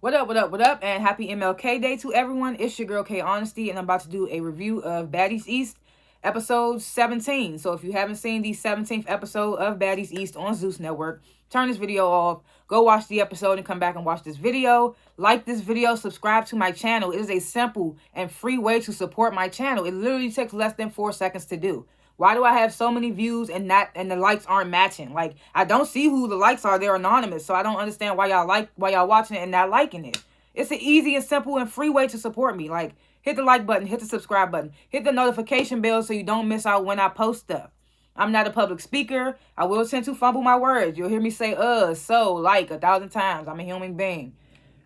What up, and happy MLK Day to everyone. It's your girl K.Honesty, and I'm about to do a review of Baddies East, episode 17. So if you haven't seen the 17th episode of Baddies East on Zeus Network, turn this video off, go watch the episode, and come back and watch this video. Like this video, subscribe to my channel. It is a simple and free way to support my channel. It literally takes less than 4 seconds to do. Why do I have so many views and the likes aren't matching? Like, I don't see who the likes are. They're anonymous. So I don't understand why y'all watching it and not liking it. It's an easy and simple and free way to support me. Like, hit the like button, hit the subscribe button, hit the notification bell so you don't miss out when I post stuff. I'm not a public speaker. I will tend to fumble my words. You'll hear me say so, like 1,000 times. I'm a human being.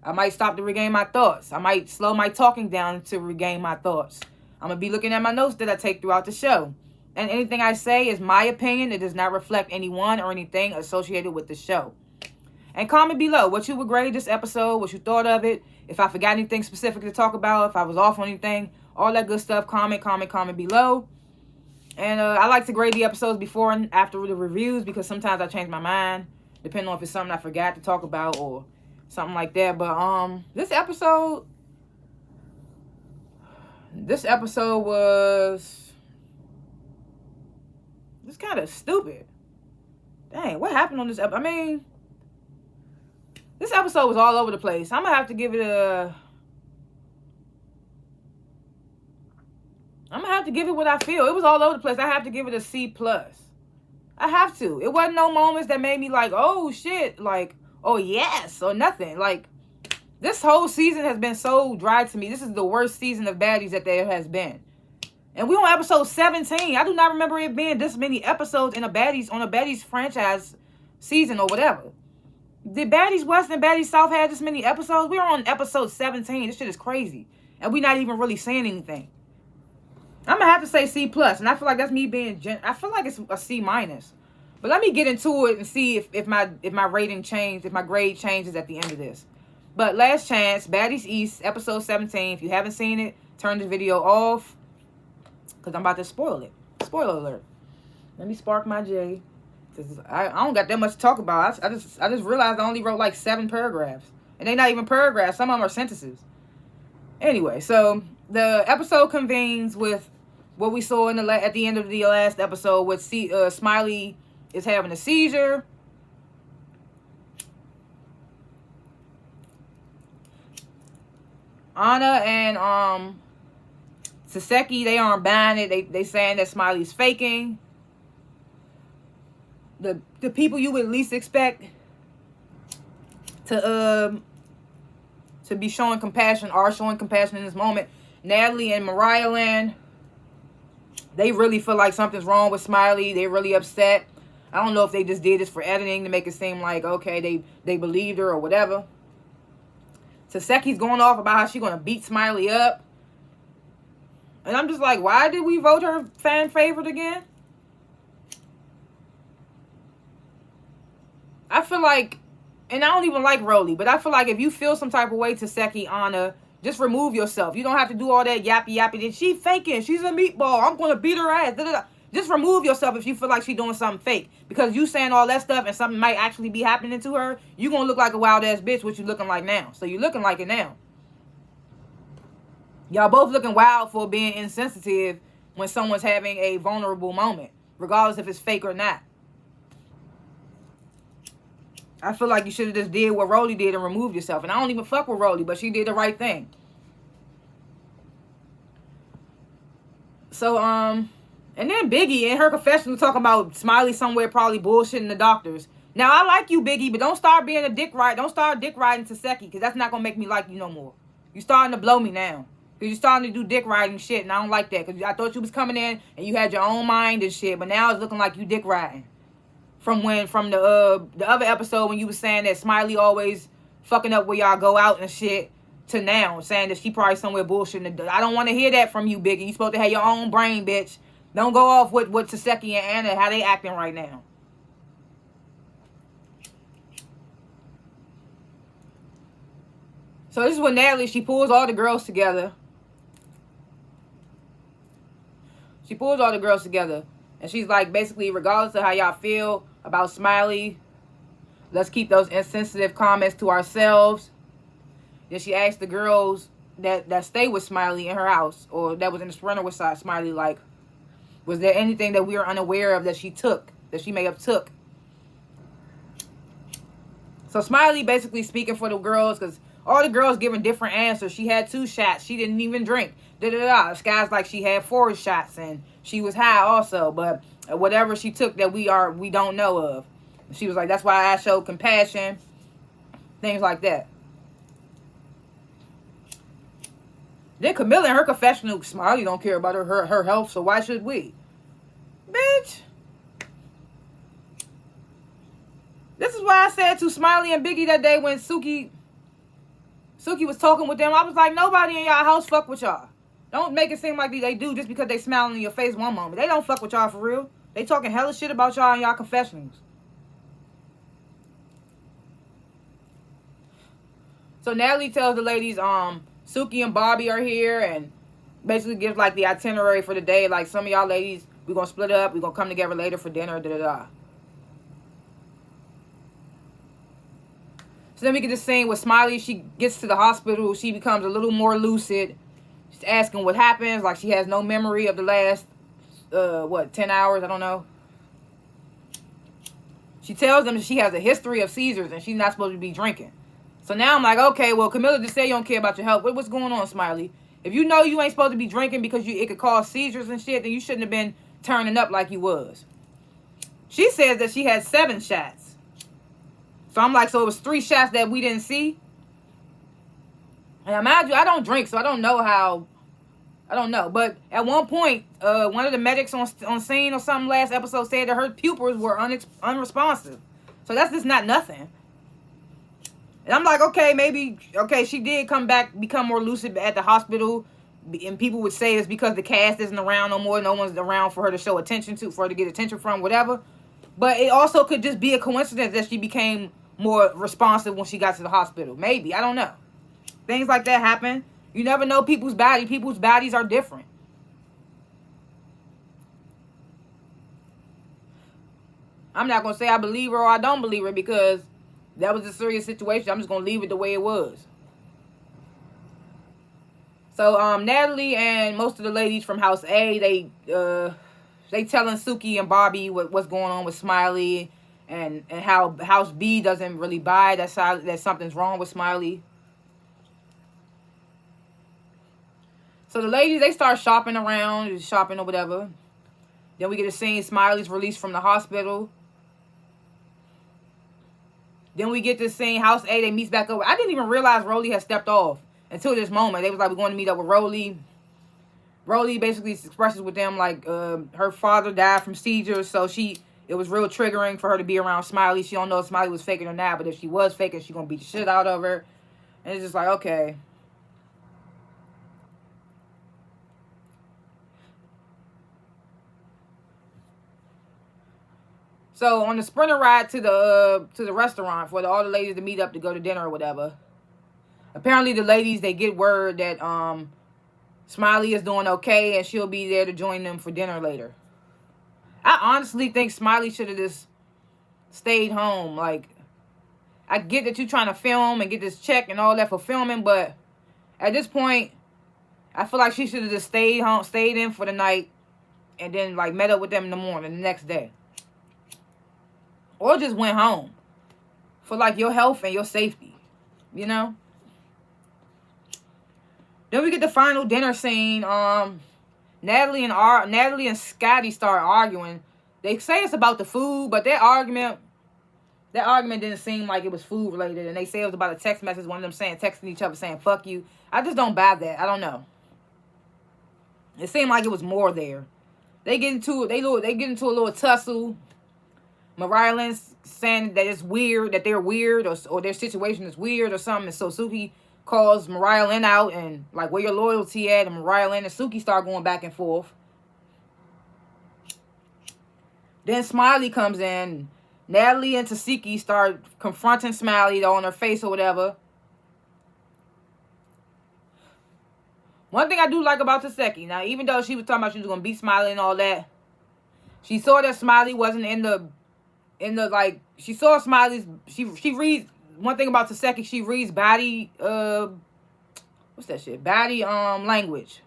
I might stop to regain my thoughts. I might slow my talking down to regain my thoughts. I'm going to be looking at my notes that I take throughout the show. And anything I say is my opinion. It does not reflect anyone or anything associated with the show. And comment below what you would grade this episode, what you thought of it, if I forgot anything specific to talk about, if I was off on anything, all that good stuff. Comment below. And I like to grade the episodes before and after the reviews because sometimes I change my mind, depending on if it's something I forgot to talk about or something like that. But this episode was... it's kind of stupid. Dang, what happened on this episode? I mean, this episode was all over the place. I'm going to have to give it a... I'm going to have to give it what I feel. It was all over the place. I have to give it a C+. I have to. It wasn't no moments that made me like, oh, shit. Like, oh, yes. Or nothing. Like, this whole season has been so dry to me. This is the worst season of Baddies that there has been. And we on episode 17. I do not remember it being this many episodes in on a Baddies franchise season or whatever. Did Baddies West and Baddies South have this many episodes? We're on episode 17. This shit is crazy. And we're not even really saying anything. I'm going to have to say C+. And I feel like that's me being... I feel like it's a C-. But let me get into it and see if my rating changed, if my grade changes at the end of this. But last chance, Baddies East, episode 17. If you haven't seen it, turn the video off. Because I'm about to spoil it. Spoiler alert. Let me spark my J. Because I don't got that much to talk about. I just realized I only wrote like 7 paragraphs. And they're not even paragraphs. Some of them are sentences. Anyway, so the episode convenes with what we saw at the end of the last episode with Smiley is having a seizure. Anna and Saseki, they aren't buying it. They saying that Smiley's faking. The people you would least expect to be showing compassion are showing compassion in this moment. Natalie and Mariah Land, they really feel like something's wrong with Smiley. They're really upset. I don't know if they just did this for editing to make it seem like, okay, they believed her or whatever. Saseki's going off about how she's going to beat Smiley up. And I'm just like, why did we vote her fan favorite again? I feel like, and I don't even like Rolly, but I feel like if you feel some type of way to Seki, Anna, just remove yourself. You don't have to do all that yappy. She faking. She's a meatball. I'm going to beat her ass. Da, da, da. Just remove yourself if you feel like she's doing something fake. Because you saying all that stuff and something might actually be happening to her, you're going to look like a wild ass bitch, what you looking like now. So you're looking like it now. Y'all both looking wild for being insensitive when someone's having a vulnerable moment, regardless if it's fake or not. I feel like you should have just did what Rolly did and removed yourself. And I don't even fuck with Rolly, but she did the right thing. So, and then Biggie in her confessional talking about Smiley somewhere probably bullshitting the doctors. Now, I like you, Biggie, but don't start being a dick ride. Don't start dick riding to Seki, because that's not going to make me like you no more. You starting to blow me now. Because you're starting to do dick riding shit, and I don't like that. Because I thought you was coming in, and you had your own mind and shit, but now it's looking like you dick riding. From the other episode when you was saying that Smiley always fucking up where y'all go out and shit, to now saying that she probably somewhere bullshitting. I don't want to hear that from you, Biggie. You supposed to have your own brain, bitch. Don't go off with Saseki and Anna, how they acting right now. So this is when Natalie, she pulls all the girls together. She pulls all the girls together. And she's like, basically, regardless of how y'all feel about Smiley, let's keep those insensitive comments to ourselves. Then she asked the girls that stayed with Smiley in her house, or that was in the Sprinter with Smiley, like, was there anything that we are unaware of that she may have took? So Smiley basically speaking for the girls, because all the girls giving different answers. She had 2 shots. She didn't even drink. Da-da-da. This guy's like she had 4 shots and she was high also. But whatever she took that we don't know of. She was like, that's why I showed compassion. Things like that. Then Camilla in her confessional, Smiley don't care about her health, so why should we? Bitch. This is why I said to Smiley and Biggie that day when Suki was talking with them, I was like, nobody in y'all house fuck with y'all. Don't make it seem like they do just because they smiling in your face one moment. They don't fuck with y'all for real. They talking hella shit about y'all in y'all confessionals. So Natalie tells the ladies, Suki and Bobby are here, and basically gives like the itinerary for the day. Like, some of y'all ladies, we're gonna split up, we're gonna come together later for dinner, da-da-da. So then we get this scene with Smiley. She gets to the hospital. She becomes a little more lucid. She's asking what happens. Like, she has no memory of the last, 10 hours? I don't know. She tells them that she has a history of seizures and she's not supposed to be drinking. So now I'm like, okay, well, Camilla just said you don't care about your health. What's going on, Smiley? If you know you ain't supposed to be drinking because it could cause seizures and shit, then you shouldn't have been turning up like you was. She says that she had 7 shots. So I'm like, so it was 3 shots that we didn't see? And mind you, I don't drink, so I don't know how. I don't know. But at one point, one of the medics on scene or something last episode said that her pupils were unresponsive. So that's just not nothing. And I'm like, okay, she did become more lucid at the hospital. And people would say it's because the cast isn't around no more. No one's around for her to show attention to, for her to get attention from, whatever. But it also could just be a coincidence that she became more responsive when she got to the hospital. Maybe. I don't know. Things like that happen. You never know people's body. People's bodies are different. I'm not going to say I believe her or I don't believe her because that was a serious situation. I'm just going to leave it the way it was. So, Natalie and most of the ladies from House A, they telling Suki and Bobby what's going on with Smiley and how House B doesn't really buy that something's wrong with Smiley. So the ladies, they start shopping around, shopping or whatever. Then we get a scene, Smiley's released from the hospital. Then we get this scene, House A, they meets back over. I didn't even realize Rolly had stepped off until this moment. They was like, we're going to meet up with Rolly. Rolly basically expresses with them like her father died from seizures, so it was real triggering for her to be around Smiley. She don't know if Smiley was faking or not, but if she was faking, she gonna beat the shit out of her. And it's just like, okay. So on the Sprinter ride to the restaurant for all the ladies to meet up to go to dinner or whatever, apparently the ladies, they get word that Smiley is doing okay and she'll be there to join them for dinner later. I honestly think Smiley should have just stayed home. Like, I get that you're trying to film and get this check and all that for filming, but at this point, I feel like she should have just stayed home, stayed in for the night, and then like met up with them in the morning, the next day. Or just went home. For like your health and your safety. You know? Then we get the final dinner scene. Natalie and Scotty start arguing. They say it's about the food, but that argument didn't seem like it was food related. And they say it was about a text message, one of them texting each other saying, fuck you. I just don't buy that. I don't know. It seemed like it was more there. They get into a little tussle. Mariah Lynn's saying that it's weird, that they're weird, or their situation is weird or something. And so Suki calls Mariah Lynn out and like, where your loyalty at? And Mariah Lynn and Suki start going back and forth. Then Smiley comes in. Natalie and Tasiki start confronting Smiley on her face or whatever. One thing I do like about Taseki, now even though she was talking about she was going to beat Smiley and all that, she saw that Smiley wasn't in the like, she saw Smiley's, she reads one thing about Taseki, she reads body, what's that shit? Body, language.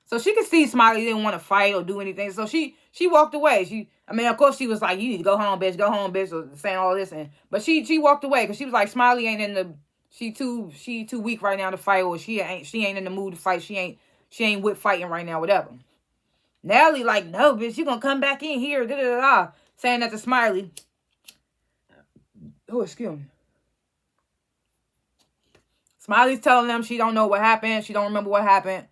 So she could see Smiley didn't want to fight or do anything. So she walked away. Of course she was like, you need to go home, bitch, or saying all this. But she walked away because she was like, Smiley ain't in the, she too weak right now to fight, or she ain't in the mood to fight. She ain't with fighting right now, whatever. Nelly like, no, bitch, you gonna come back in here, saying that to Smiley. Oh, excuse me. Smiley's telling them she don't know what happened. She don't remember what happened.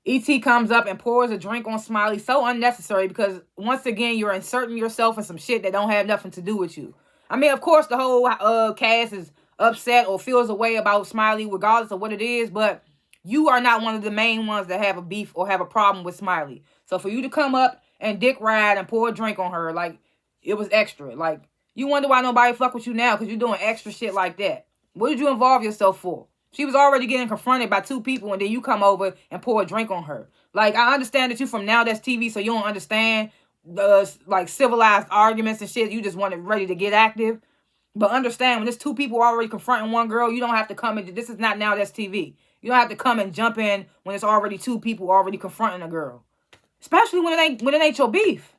E.T. comes up and pours a drink on Smiley. So unnecessary because, once again, you're inserting yourself in some shit that don't have nothing to do with you. Of course, the whole cast is upset or feels a way about Smiley regardless of what it is, but you are not one of the main ones that have a beef or have a problem with Smiley. So for you to come up and dick ride and pour a drink on her, like, it was extra. Like, you wonder why nobody fuck with you now because you're doing extra shit like that. What did you involve yourself for? She was already getting confronted by 2 people, and then you come over and pour a drink on her. Like, I understand that you from Now That's TV, so you don't understand like civilized arguments and shit. You just want it ready to get active. But understand, when there's 2 people already confronting one girl, you don't have to come in. This is not Now That's TV. You don't have to come and jump in when it's already 2 people already confronting a girl. Especially when it ain't your beef.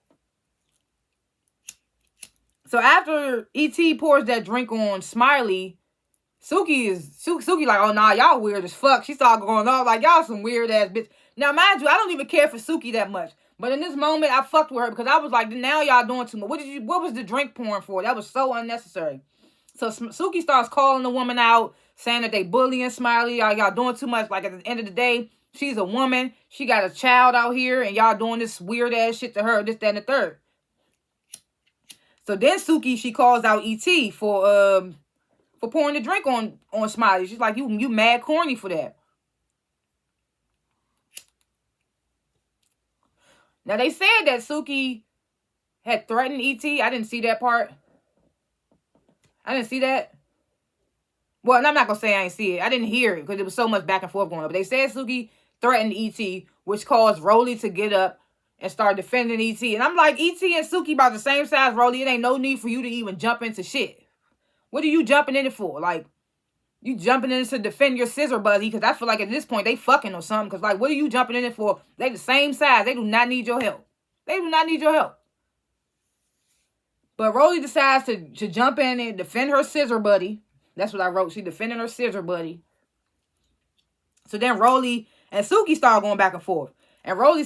So after E.T. pours that drink on Smiley, Suki like, oh, nah, y'all weird as fuck. She started going off like, y'all some weird ass bitch. Now, mind you, I don't even care for Suki that much. But in this moment, I fucked with her because I was like, now y'all doing too much. What was the drink pouring for? That was so unnecessary. So Suki starts calling the woman out, saying that they bullying Smiley. Y'all doing too much. Like, at the end of the day, she's a woman. She got a child out here, and y'all doing this weird ass shit to her, this, that, and the third. So then Suki, she calls out E.T. for pouring the drink on Smiley. She's like, you mad corny for that. Now, they said that Suki had threatened E.T. I didn't see that part. I didn't see that. Well, and I'm not going to say I didn't see it. I didn't hear it because there was so much back and forth going on. But they said Suki threatened E.T., which caused Rolly to get up and start defending E.T. And I'm like, E.T. and Suki about the same size, Rolly. It ain't no need for you to even jump into shit. What are you jumping in it for? Like, you jumping in to defend your scissor buddy, because I feel like at this point they fucking or something. Because, like, what are you jumping in it for? They the same size. They do not need your help. They do not need your help. But Rolly decides to jump in and defend her scissor buddy. That's what I wrote. She defending her scissor buddy. So then Rolly and Suki start going back and forth. And Rolly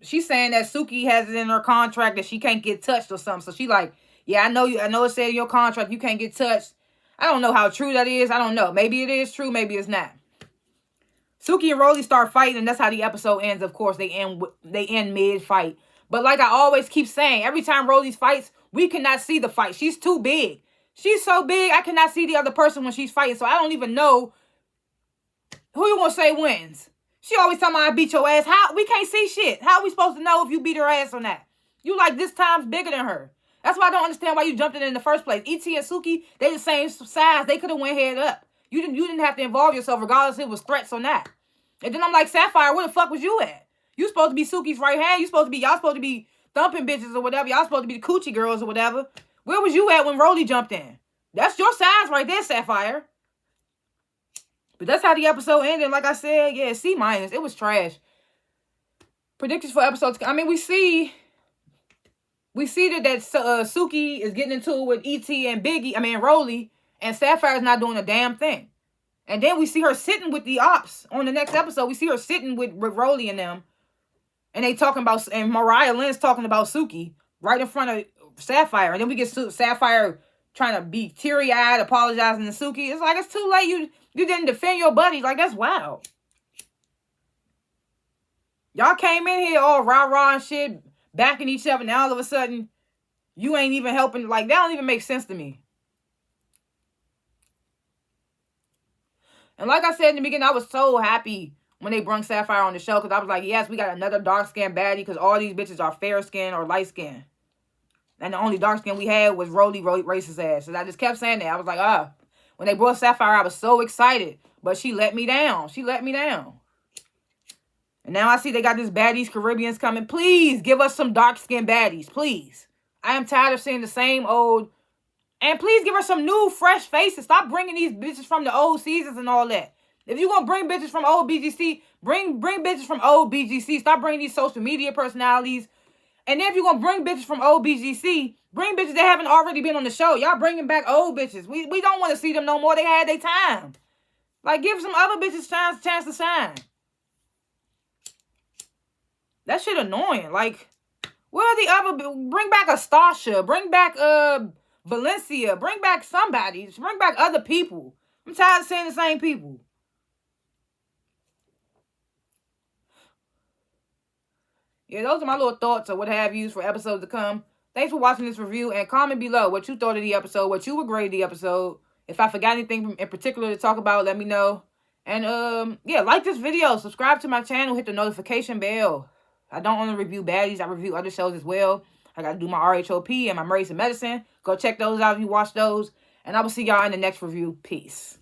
she's saying that Suki has it in her contract that she can't get touched or something. So she like, yeah, I know it said in your contract you can't get touched. I don't know how true that is. I don't know. Maybe it is true. Maybe it's not. Suki and Rolly start fighting, and that's how the episode ends. Of course, they end mid-fight. But like I always keep saying, every time Rolly fights, we cannot see the fight. She's too big. She's so big, I cannot see the other person when she's fighting. So I don't even know who you want to say wins. She always talking about I beat your ass. How? We can't see shit. How are we supposed to know if you beat her ass or not? You like this times bigger than her. That's why I don't understand why you jumped in the first place. E.T. and Suki, they the same size. They could have went head up. You didn't have to involve yourself regardless if it was threats or not. And then I'm like, Sapphire, where the fuck was you at? You supposed to be Suki's right hand. Y'all supposed to be thumping bitches or whatever. Y'all supposed to be the coochie girls or whatever. Where was you at when Rolly jumped in? That's your size right there, Sapphire. But that's how the episode ended. Like I said, yeah, C-. It was trash. Predictions for episodes. We see that Suki is getting into it with E.T. and Rolly, and Sapphire's not doing a damn thing. And then we see her sitting with the ops on the next episode. We see her sitting with Rolly and them. And they talking about, and Mariah Lynn's talking about Suki right in front of Sapphire. And then we get Sapphire trying to be teary-eyed, apologizing to Suki. It's like, it's too late. You didn't defend your buddy. Like, that's wild. Y'all came in here all rah-rah and shit, backing each other. Now all of a sudden, you ain't even helping. Like, that don't even make sense to me. And like I said in the beginning, I was so happy when they brung Sapphire on the show. Because I was like, yes, we got another dark-skinned baddie. Because all these bitches are fair-skinned or light-skinned. And the only dark skin we had was Rolly racist ass. So I just kept saying that. I was like, when they brought Sapphire, I was so excited. But she let me down. And now I see they got this Baddies Caribbeans coming. Please give us some dark skinned baddies. Please. I am tired of seeing the same old And please give her some new, fresh faces. Stop bringing these bitches from the old seasons and all that. If you're going to bring bitches from old BGC, bring bitches from old BGC. Stop bringing these social media personalities. And then if you're going to bring bitches from old BGC, bring bitches that haven't already been on the show. Y'all bringing back old bitches. We don't want to see them no more. They had their time. Like, give some other bitches chance to shine. That shit annoying. Like, where are the other... Bring back a Stasha. Bring back Valencia. Bring back somebody. Bring back other people. I'm tired of seeing the same people. Yeah, those are my little thoughts or what have yous for episodes to come. Thanks for watching this review, and comment below what you thought of the episode, what you would grade the episode. If I forgot anything in particular to talk about, let me know. And yeah, like this video, subscribe to my channel, hit the notification bell. I don't only review baddies, I review other shows as well. I got to do my RHOP and my Married to Medicine. Go check those out if you watch those. And I will see y'all in the next review. Peace.